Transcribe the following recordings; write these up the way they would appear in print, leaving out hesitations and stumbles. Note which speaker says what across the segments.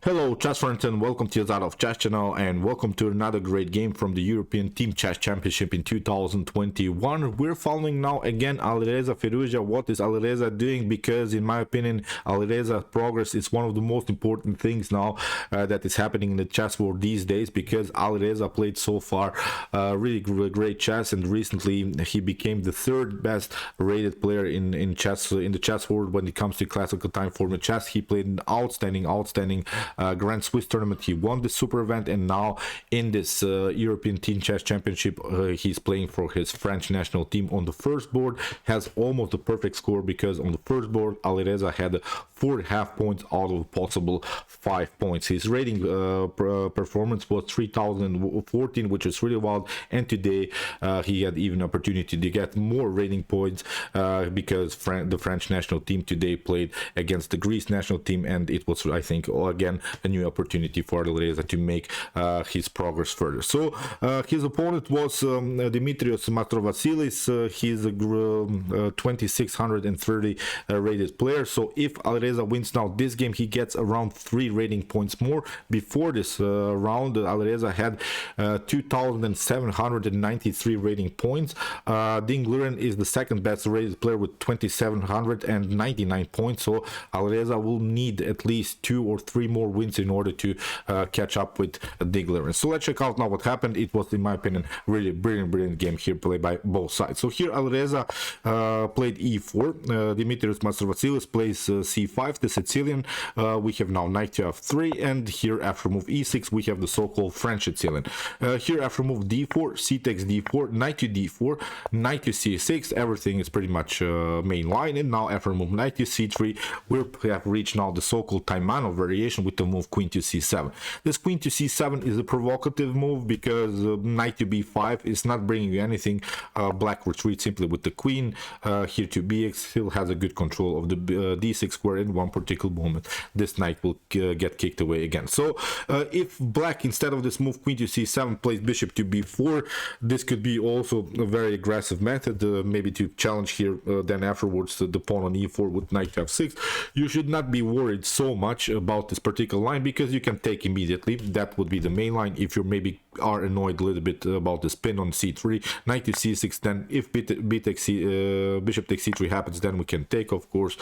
Speaker 1: Hello chess friends and welcome to Jozarov chess channel and welcome to another great game from the European Team Chess Championship in 2021. We're following now again Alireza Firouzja. What is Alireza doing? Because in my opinion Alireza's progress is one of the most important things now that is happening in the chess world these days, because Alireza played so far really great chess, and recently he became the third best rated player in the chess world when it comes to classical time format chess. He played an outstanding Grand Swiss tournament. He won the super event, and now in this European Team Chess Championship he's playing for his French national team. On the first board has almost a perfect score, because on the first board Alireza had 4.5 points out of possible 5 points. His rating performance was 3014, which is really wild, and today he had even opportunity to get more rating points because the French national team today played against the Greece national team, and it was, I think, again a new opportunity for Alireza to make his progress further. So his opponent was Dimitrios Mastrovasilis. He's a 2630 rated player. So if Alireza wins now this game, he gets around 3 rating points more. Before this round, Alireza had 2793 rating points. Ding Liren is the second best rated player with 2799 points. So Alireza will need at least 2 or 3 more wins in order to catch up with Ding Liren. So let's check out now what happened. It was, in my opinion, really brilliant game here played by both sides. So here Alireza played e4. Dimitrios Mastrovasilis plays c5, the Sicilian. We have now knight to f3, and here after move e6 we have the so-called French Sicilian. Here after move d4, c takes d4, knight to d4, knight to c6. Everything is pretty much main line, and now after move knight to c3 we have reached now the so-called Taimano variation with the move queen to c7. This queen to c7 is a provocative move because knight to b5 is not bringing you anything. Black retreats simply with the queen. Here to bx still has a good control of the d6 square. In one particular moment this knight will get kicked away again. So if black, instead of this move queen to c7, plays bishop to b4, this could be also a very aggressive method, maybe to challenge here then afterwards the pawn on e4 with knight to f6. You should not be worried so much about this particular line, because you can take immediately. That would be the main line. If you maybe are annoyed a little bit about the spin on c3, knight to c6, then if bishop takes c3 happens, then we can take, of course,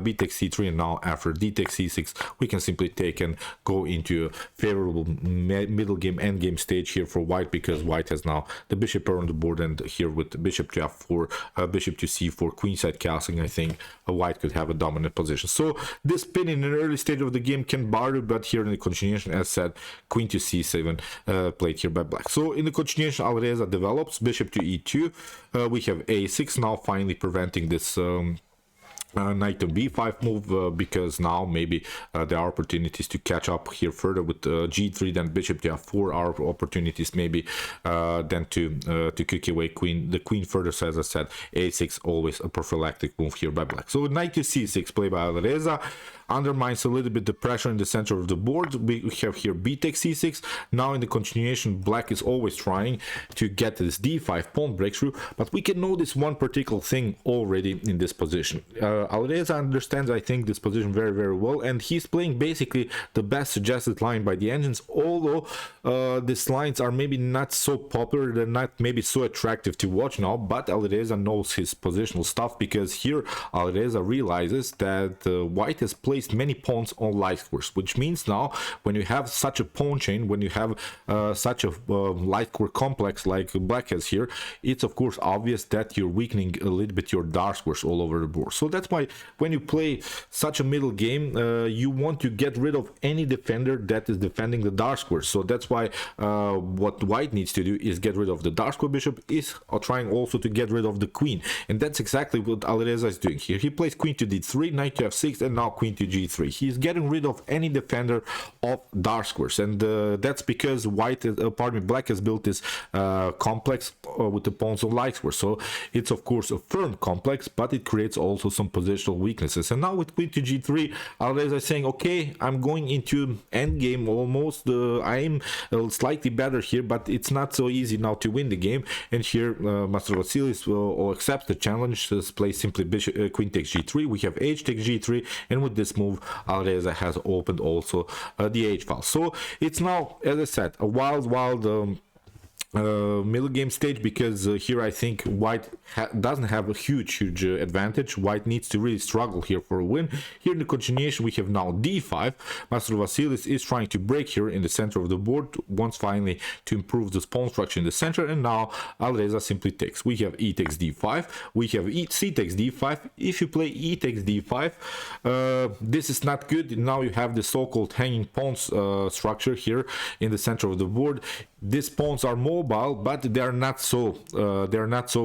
Speaker 1: b takes c3, and now after d takes c6 we can simply take and go into a favorable middle game endgame stage here for white, because white has now the bishop pair on the board, and here with bishop to f4, bishop to c4, queenside castling, I think white could have a dominant position. So this spin in an early stage of the game can bother, but here in the continuation, as said, queen to c7 played here by black. So in the continuation Alireza develops bishop to e2. We have a6 now, finally preventing this knight to b5 move, because now maybe there are opportunities to catch up here further with g3, then bishop to f4 are opportunities maybe then to kick away the queen further. So as I said, a6 always a prophylactic move here by black. So knight to c6 played by Alireza undermines a little bit the pressure in the center of the board. We have here b takes c6. Now in the continuation black is always trying to get this d5 pawn breakthrough, but we can notice one particular thing already in this position. Alireza understands, I think, this position very well, and he's playing basically the best suggested line by the engines, although these lines are maybe not so popular, they're not maybe so attractive to watch now, but Alireza knows his positional stuff, because here Alireza realizes that white has placed many pawns on light squares, which means now when you have such a pawn chain, when you have such a light square complex like black has here, it's of course obvious that you're weakening a little bit your dark squares all over the board. So that's why when you play such a middle game, you want to get rid of any defender that is defending the dark squares. So that's why what white needs to do is get rid of the dark square bishop, is trying also to get rid of the queen, and that's exactly what Alireza is doing here. He plays queen to d3, knight to f6, and now queen to g3. He's getting rid of any defender of dark squares, and that's because black has built this complex with the pawns of light squares. So it's of course a firm complex, but it creates also some positional weaknesses. And now with queen to g3, Alireza is saying, okay, I'm going into endgame almost. I'm slightly better here, but it's not so easy now to win the game. And here Mastrovasilis will accept the challenge. Plays simply bishop, queen takes g3. We have h takes g3, and with this this move Alireza has opened also the h file. So it's now, as I said, a wild middle game stage, because here I think white doesn't have a huge advantage. White needs to really struggle here for a win. Here in the continuation we have now d5. Mastrovasilis is trying to break here in the center of the board, wants finally to improve this pawn structure in the center, and now Alireza simply takes. We have e takes d5, we have c takes d5. If you play e takes d5, this is not good. Now you have the so-called hanging pawns structure here in the center of the board. These pawns are mobile, but they are not so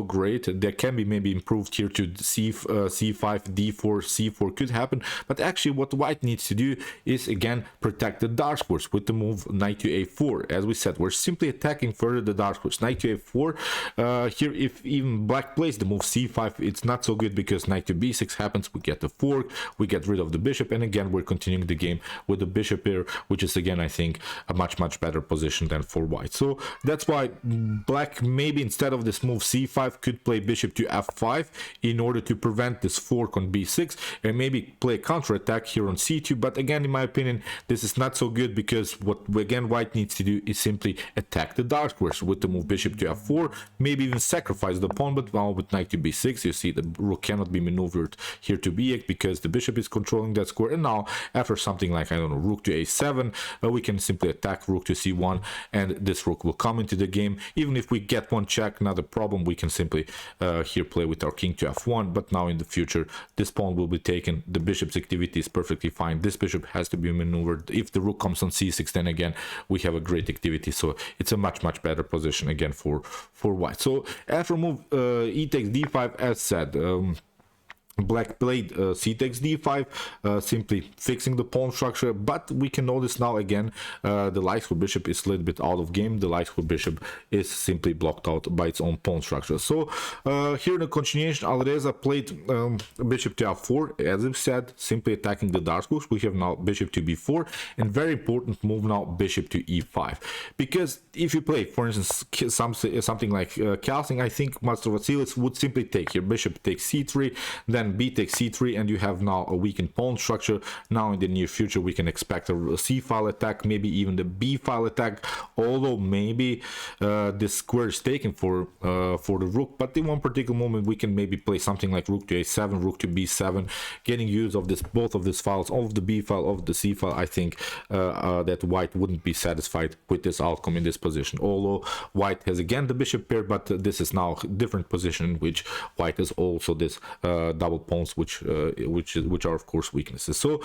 Speaker 1: great. They can be maybe improved here to c5, d4, c4 could happen. But actually what white needs to do is again protect the dark squares with the move knight to a4. As we said, we're simply attacking further the dark squares. Knight to a4. Here if even black plays the move c5, it's not so good, because knight to b6 happens, we get the fork, we get rid of the bishop, and again we're continuing the game with the bishop here, which is again I think a much better position than for white. So that's why black maybe instead of this move c5 could play bishop to f5 in order to prevent this fork on b6, and maybe play a counter attack here on c2. But again, in my opinion, this is not so good, because what again white needs to do is simply attack the dark squares with the move bishop to f4, maybe even sacrifice the pawn. But now with knight to b6, you see the rook cannot be maneuvered here to b8 because the bishop is controlling that square. And now after something like, I don't know, rook to a7, we can simply attack rook to c1, and this rook will come into the game. Even if we get one check, not a problem, we can simply here play with our king to f1. But now in the future this pawn will be taken, the bishop's activity is perfectly fine. This bishop has to be maneuvered. If the rook comes on c6, then again we have a great activity. So it's a much better position again for white. So after move e takes d5, as said, black played c takes d5, simply fixing the pawn structure. But we can notice now again the light square bishop is a little bit out of game. The light square bishop is simply blocked out by its own pawn structure. So here in the continuation, Alireza played bishop to f4, as I said, simply attacking the dark squares. We have now bishop to b4, and very important move now, bishop to e5. Because if you play, for instance, something like castling, I think Mastrovasilis would simply take here bishop takes c3, then b takes c3, and you have now a weakened pawn structure. Now in the near future we can expect a c file attack, maybe even the b file attack, although maybe this square is taken for the rook. But in one particular moment we can maybe play something like rook to a7, rook to b7, getting use of this, both of these files, of the b file, of the c file. I think that white wouldn't be satisfied with this outcome in this position, although white has again the bishop pair, but this is now a different position in which white has also this double pawns, which are of course weaknesses. So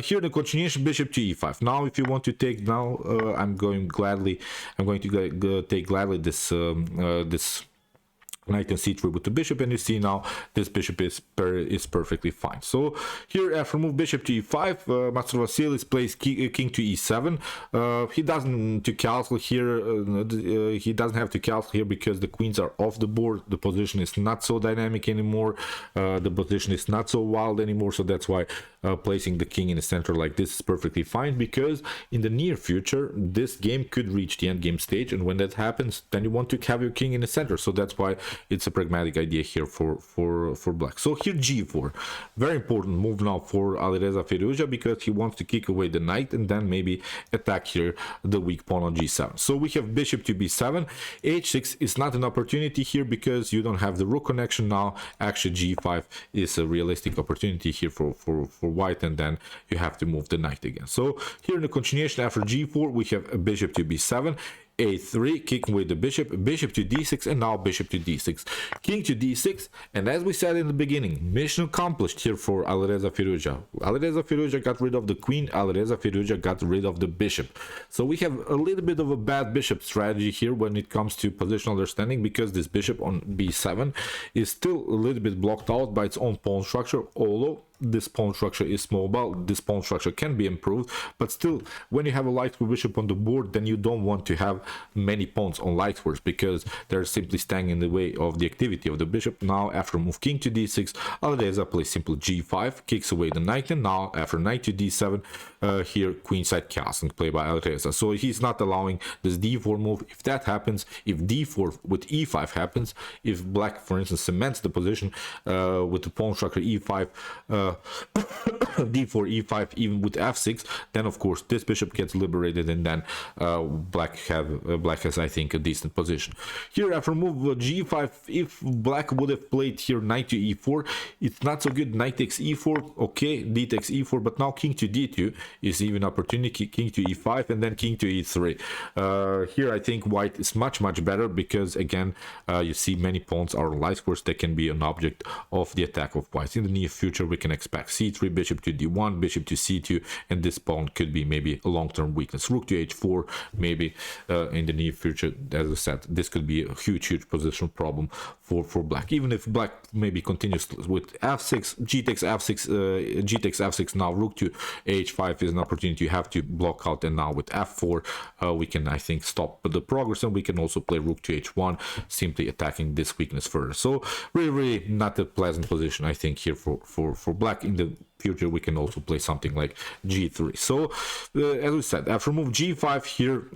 Speaker 1: here the continuation, bishop to e5. Now if you want to take, now I'm going to take gladly this this knight and c3 with the bishop, and you see now this bishop is perfectly fine. So here after move bishop to e5, Mastrovasilis plays king to e7. He doesn't to calculate here. He doesn't have to calculate here because the queens are off the board. The position is not so dynamic anymore. The position is not so wild anymore. So that's why placing the king in the center like this is perfectly fine, because in the near future this game could reach the endgame stage, and when that happens, then you want to have your king in the center. So that's why it's a pragmatic idea here for black. So here g4, very important move now for Alireza Firouzja, because he wants to kick away the knight and then maybe attack here the weak pawn on g7. So we have bishop to b7. h6 is not an opportunity here because you don't have the rook connection. Now actually g5 is a realistic opportunity here for white, and then you have to move the knight again. So here in the continuation after g4 we have a bishop to b7, a3, kicking away the bishop, bishop to d6, and now bishop to d6, king to d6. And as we said in the beginning, mission accomplished here for Alireza Firouzja. Alireza Firouzja got rid of the queen, Alireza Firouzja got rid of the bishop. So we have a little bit of a bad bishop strategy here when it comes to positional understanding, because this bishop on b7 is still a little bit blocked out by its own pawn structure. Although this pawn structure is mobile, this pawn structure can be improved, but still when you have a light square bishop on the board, then you don't want to have many pawns on light squares because they're simply standing in the way of the activity of the bishop. Now after move king to d6, Alireza plays simple g5, kicks away the knight, and now after knight to d7, here queenside castling play by Alireza. So he's not allowing this d4 move. If that happens, if d4 with e5 happens, if black for instance cements the position with the pawn structure e5 d4 e5 even with f6, then of course this bishop gets liberated, and then black has, I think, a decent position. Here after move g5, if black would have played here knight to e4, it's not so good. Knight takes e4, okay, d takes e4, but now king to d2 is even opportunity, king to e5, and then king to e3. Here I think white is much better, because again you see many pawns are on light squares that can be an object of the attack of white. In the near future we can expect c3, bishop to d1, bishop to c2, and this pawn could be maybe a long-term weakness. Rook to h4 maybe in the near future. As I said, this could be a huge position problem for black. Even if black maybe continues with f6, g takes f6, g takes f6, now rook to h5 is an opportunity you have to block out, and now with f4 we can, I think, stop the progress, and we can also play rook to h1, simply attacking this weakness further. So really not a pleasant position, I think, here for black. In the future we can also play something like g3. So as we said, after move g5 here,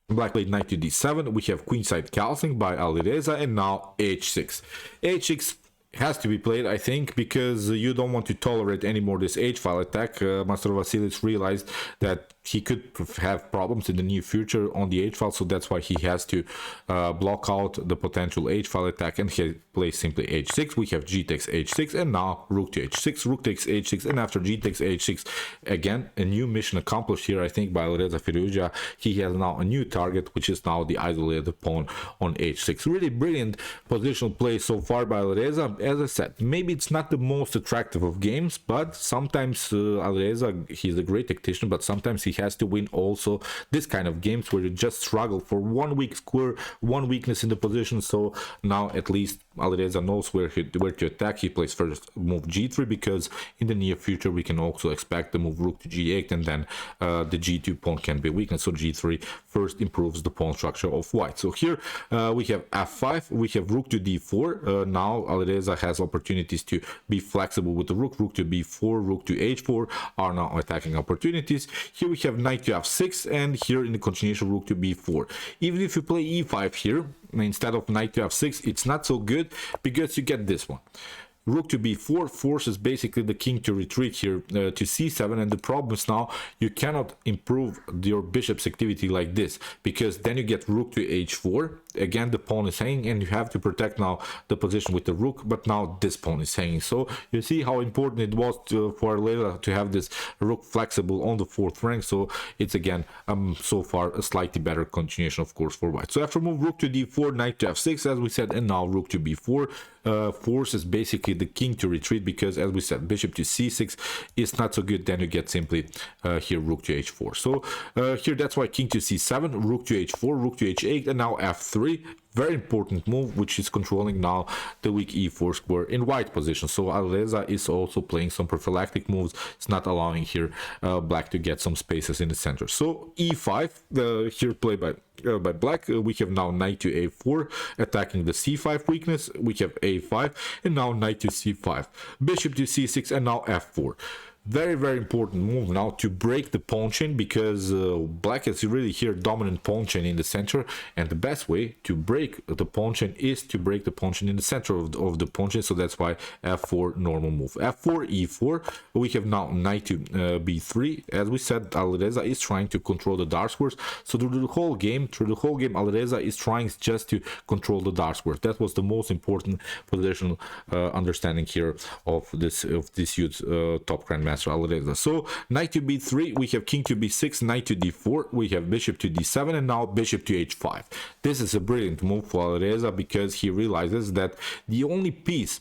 Speaker 1: black played knight to d7, we have queenside castling by Alireza, and now h6. h6 has to be played, I think, because you don't want to tolerate anymore this h-file attack. Mastrovasilis realized that he could have problems in the near future on the h-file, so that's why he has to block out the potential h-file attack, and he plays simply h6. We have g takes h6, and now rook to h6, rook takes h6, and after g takes h6, again a new mission accomplished here, I think, by Alireza Firouzja. He has now a new target, which is now the isolated pawn on h6. Really brilliant positional play so far by Alireza. As I said, maybe it's not the most attractive of games, but sometimes Alireza, he's a great tactician, but sometimes he has to win also this kind of games where you just struggle for one weak square, one weakness in the position. So now at least Alireza knows where to attack. He plays first move g3, because in the near future we can also expect the move rook to g8, and then the g2 pawn can be weakened. So g3 first improves the pawn structure of white. So here we have f5, we have rook to d4. Now Alireza has opportunities to be flexible with the rook. Rook to b4, rook to h4 are now attacking opportunities. Here we have knight to f6, and here in the continuation rook to b4. Even if you play e5 here instead of knight to f6, it's not so good, because you get this one. Rook to b4 forces basically the king to retreat here to c7, and the problem is now you cannot improve your bishop's activity like this, because then you get rook to h4. Again, the pawn is hanging, and you have to protect now the position with the rook, but now this pawn is hanging. So you see how important it was for Alireza to have this rook flexible on the fourth rank. So it's again so far a slightly better continuation, of course, for white. So after move rook to d4, knight to f6, as we said, and now rook to b4 forces basically the king to retreat, because as we said, bishop to c6 is not so good. Then you get simply here rook to h4. So here that's why king to c7, rook to h4, rook to h8, and now f3. Very important move, which is controlling now the weak e4 square in white position. So Alireza is also playing some prophylactic moves. It's not allowing here black to get some spaces in the center. So e5 here played by black. We have now knight to a4 attacking the c5 weakness. We have a5, and now knight to c5, bishop to c6, and now f4. Very important move now to break the pawn chain, because black is really here dominant pawn chain in the center, and the best way to break the pawn chain is to break the pawn chain in the center of the pawn chain. So that's why f4 normal move. f4 e4, we have now knight to b3. As we said, Alireza is trying to control the dark squares. So through the whole game Alireza is trying just to control the dark squares. That was the most important positional understanding here of this huge top grandmaster Alireza. So knight to b3, we have king to b6, knight to d4, we have bishop to d7, and now bishop to h5. This is a brilliant move for Alireza, because he realizes that the only piece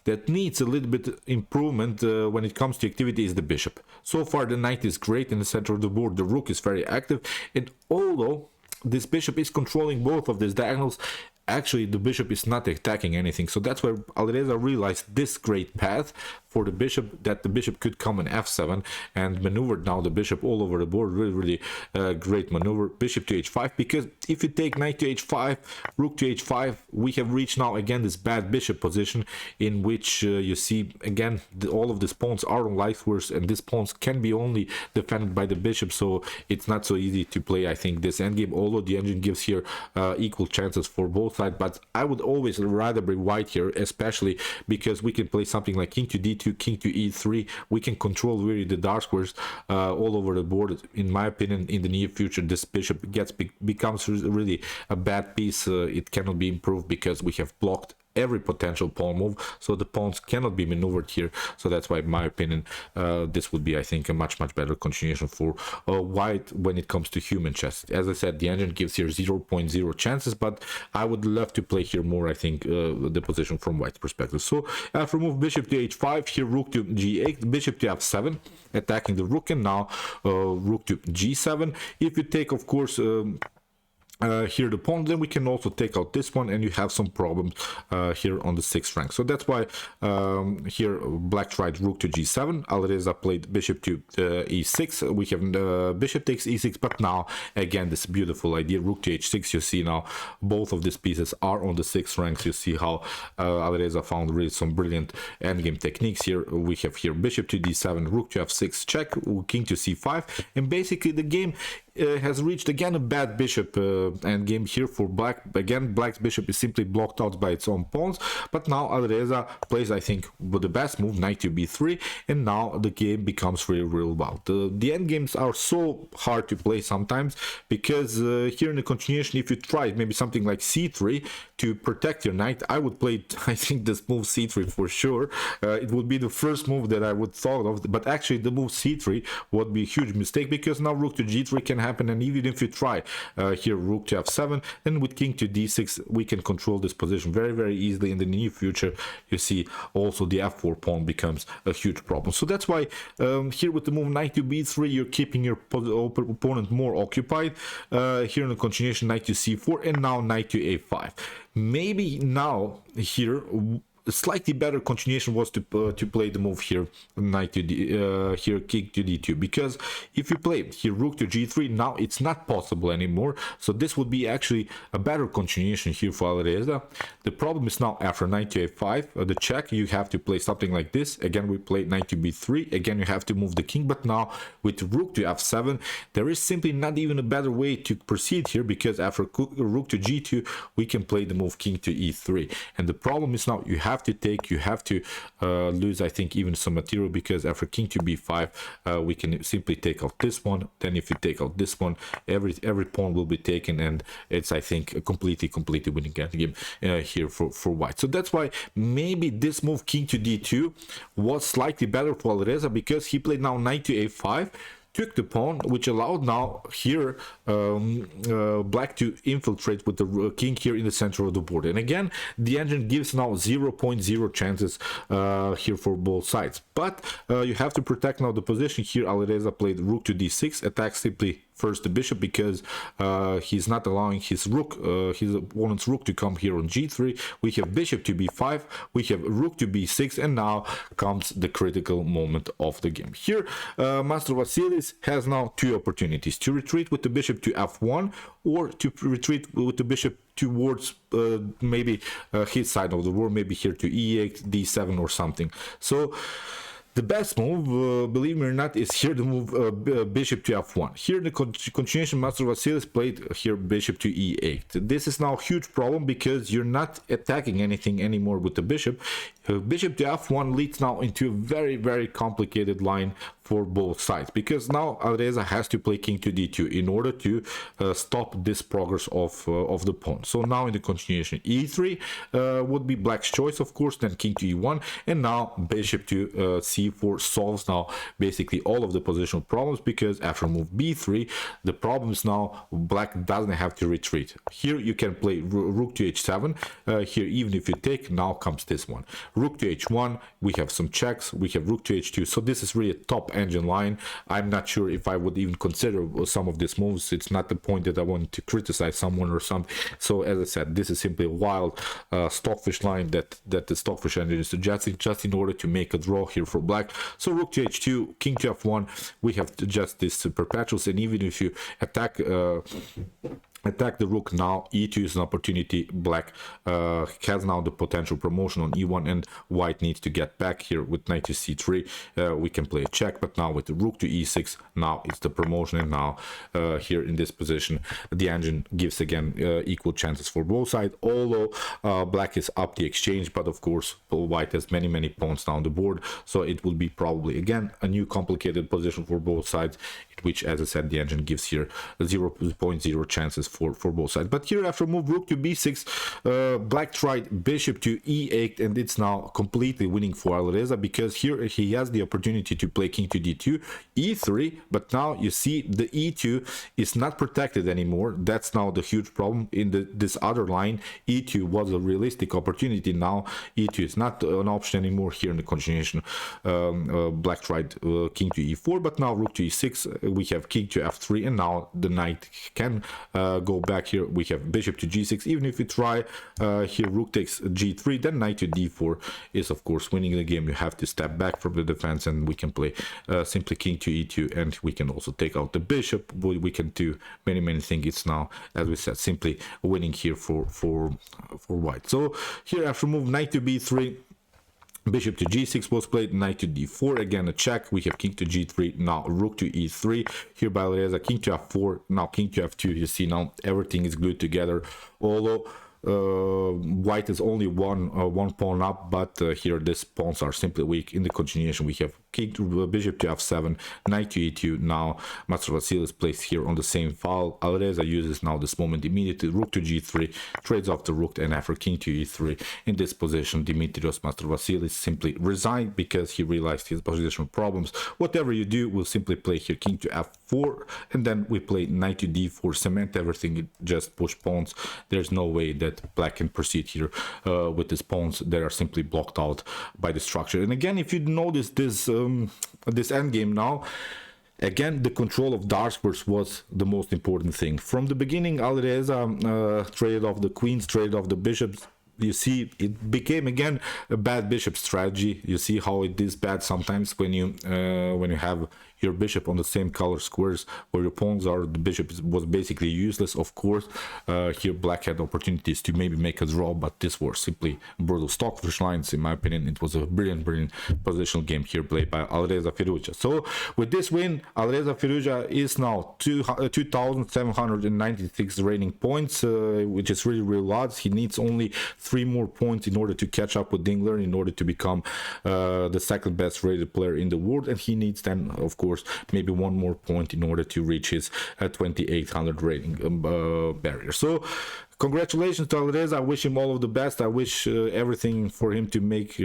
Speaker 1: that needs a little bit improvement when it comes to activity is the bishop. So far the knight is great in the center of the board, the rook is very active, and although this bishop is controlling both of these diagonals, actually the bishop is not attacking anything. So that's where Alireza realized this great path for the bishop, that the bishop could come in f7 and maneuvered now the bishop all over the board. Really great maneuver. Bishop to h5, because if you take knight to h5, rook to h5, we have reached now again this bad bishop position, in which you see again all of these pawns are on light squares, and these pawns can be only defended by the bishop. So it's not so easy to play, I think, this endgame, although the engine gives here equal chances for both both sides, but I would always rather be white here, especially because we can play something like king to d2, king to e3. We can control really the dark squares all over the board. In my opinion, in the near future, this bishop becomes really a bad piece. It cannot be improved because we have blocked every potential pawn move, so the pawns cannot be maneuvered here. So that's why, in my opinion, this would be, I think, a much better continuation for white when it comes to human chess. As I said, the engine gives here 0.0 chances, but I would love to play here more, I think, the position from white's perspective. So after move bishop to h5, here rook to g8, bishop to f7, attacking the rook, and now rook to g7. If you take, of course, here the pawn, then we can also take out this one, and you have some problems here on the 6th rank. So that's why here black tried rook to g7, Alireza played bishop to e6. We have bishop takes e6, but now again this beautiful idea, rook to h6. You see now both of these pieces are on the 6th ranks. You see how Alireza found really some brilliant endgame techniques here. We have here bishop to d7, rook to f6 check, king to c5, and basically the game has reached again a bad bishop endgame here for black. Again, black's bishop is simply blocked out by its own pawns, but now Alireza plays, I think, with the best move, knight to b3, and now the game becomes real wild. The endgames are so hard to play sometimes, because here in the continuation, if you try maybe something like c3 to protect your knight, I would play, I think, this move c3 for sure. It would be the first move that I would thought of, but actually the move c3 would be a huge mistake, because now rook to g3 can happen, and even if you try here rook to f7, then with king to d6 we can control this position very easily. In the near future, you see also the f4 pawn becomes a huge problem. So that's why here with the move knight to b3, you're keeping your opponent more occupied. Here in the continuation, knight to c4, and now knight to a5. Maybe now here a slightly better continuation was to play the move here knight to here king to d2, because if you play here rook to g3, now it's not possible anymore. So this would be actually a better continuation here for Alireza. The problem is now after knight to a5, the check, you have to play something like this. Again, we play knight to b3, again you have to move the king, but now with rook to f7, there is simply not even a better way to proceed here, because after rook to g2 we can play the move king to e3, and the problem is now you have to lose, I think, even some material, because after king to b5 we can simply take out this one. Then if you take out this one, every pawn will be taken, and it's, I think, a completely winning game here for white. So that's why maybe this move king to d2 was slightly better for Alireza, because he played now knight to a5, took the pawn, which allowed now here black to infiltrate with the king here in the center of the board. And again, the engine gives now 0.0 chances here for both sides, but you have to protect now the position. Here Alireza played rook to d6, attack simply first the bishop, because he's not allowing his rook, his opponent's rook, to come here on g3. We have bishop to b5, we have rook to b6, and now comes the critical moment of the game. Here Mastrovasilis has now two opportunities: to retreat with the bishop to f1, or to retreat with the bishop towards maybe his side of the war, maybe here to e8, d7 or something. So the best move, believe me or not, is here the move bishop to f1. Here in the continuation, Mastrovasilis played here bishop to e8. This is now a huge problem, because you're not attacking anything anymore with the bishop. Bishop to f1 leads now into a very complicated line for both sides, because now Alireza has to play king to d2 in order to stop this progress of the pawn. So now in the continuation, e3 would be black's choice, of course, then king to e1, and now bishop to c4 solves now basically all of the positional problems, because after move b3, the problem is now black doesn't have to retreat. Here you can play rook to h7. Here, even if you take, now comes this one, rook to h1. We have some checks, we have rook to h2. So this is really a top engine line. I'm not sure if I would even consider some of these moves. It's not the point that I want to criticize someone or something. So as I said, this is simply a wild stockfish line that the stockfish engine is suggesting, just in order to make a draw here for black. So rook to h2, king to f1, we have just this perpetuals, and even if you attack attack the rook. Now e2 is an opportunity. Black has now the potential promotion on e1, and white needs to get back here with knight to c3. We can play a check, but now with the rook to e6, now it's the promotion. And now here in this position, the engine gives again equal chances for both sides, although black is up the exchange, but of course white has many pawns down the board, so it will be probably again a new complicated position for both sides, which, as I said, the engine gives here 0.0 chances for both sides. But here, after move rook to b6, black tried bishop to e8, and it's now completely winning for Alireza, because here he has the opportunity to play king to d2, e3, but now you see the e2 is not protected anymore. That's now the huge problem. In this other line, e2 was a realistic opportunity. Now e2 is not an option anymore. Here in the continuation, black tried king to e4, but now rook to e6, we have king to f3, and now the knight can go back. Here we have bishop to g6. Even if we try here rook takes g3, then knight to d4 is of course winning the game. You have to step back from the defense, and we can play simply king to e2, and we can also take out the bishop. We can do many things. It's now, as we said, simply winning here for white. So here, after move knight to b3, bishop to g6 was played, knight to d4, again a check. We have king to g3, now rook to e3. Here by Alireza, king to f4, now king to f2. You see now everything is glued together, although white is only one pawn up, but here these pawns are simply weak. In the continuation, we have king to bishop to f7, knight to e2. Now Mastrovasilis placed here on the same file. Alireza uses now this moment immediately, rook to g3, trades off the rook, and after king to e3. In this position, Dimitrios Mastrovasilis simply resigned because he realized his positional problems. Whatever you do, we'll simply play here king to f4, and then we play knight to d4, cement everything, just push pawns. There's no way that black can proceed here with his pawns that are simply blocked out by the structure. And again, if you notice this endgame now, again, the control of dark squares was the most important thing. From the beginning, Alireza traded off the queens, traded off the bishops. You see, it became again a bad bishop strategy. You see how it is bad sometimes when you have your bishop on the same color squares where your pawns are. The bishop was basically useless. Of course, here black had opportunities to maybe make a draw, but this was simply brutal stockfish lines. In my opinion, it was a brilliant positional game here played by Alireza Firouzja. So with this win, Alireza Firouzja is now 2,796 rating points, which is really lots. He needs only 3 more points in order to catch up with Dingler, in order to become the second best rated player in the world, and he needs then, of course, maybe 1 more point in order to reach his 2800 rating barrier. So congratulations to Alireza. I wish him all of the best. I wish everything for him to make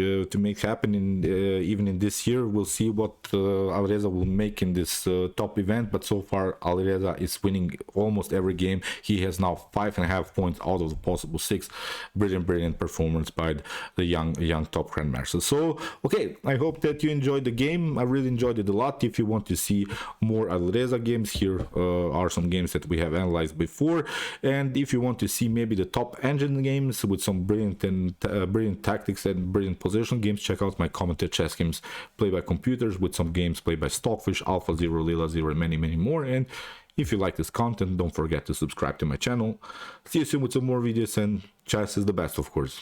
Speaker 1: happen in even in this year. We'll see what Alireza will make in this top event, but so far Alireza is winning almost every game. He has now 5.5 points out of the possible 6. Brilliant performance by the young top grandmaster. So okay, I hope that you enjoyed the game. I really enjoyed it a lot. If you want to see more Alireza games, here are some games that we have analyzed before, and if you want to see maybe the top engine games with some brilliant tactics and brilliant positional games, check out my commented chess games played by computers, with some games played by Stockfish, Alpha Zero, Lila Zero, and many more. And if you like this content, don't forget to subscribe to my channel. See you soon with some more videos, and chess is the best, of course.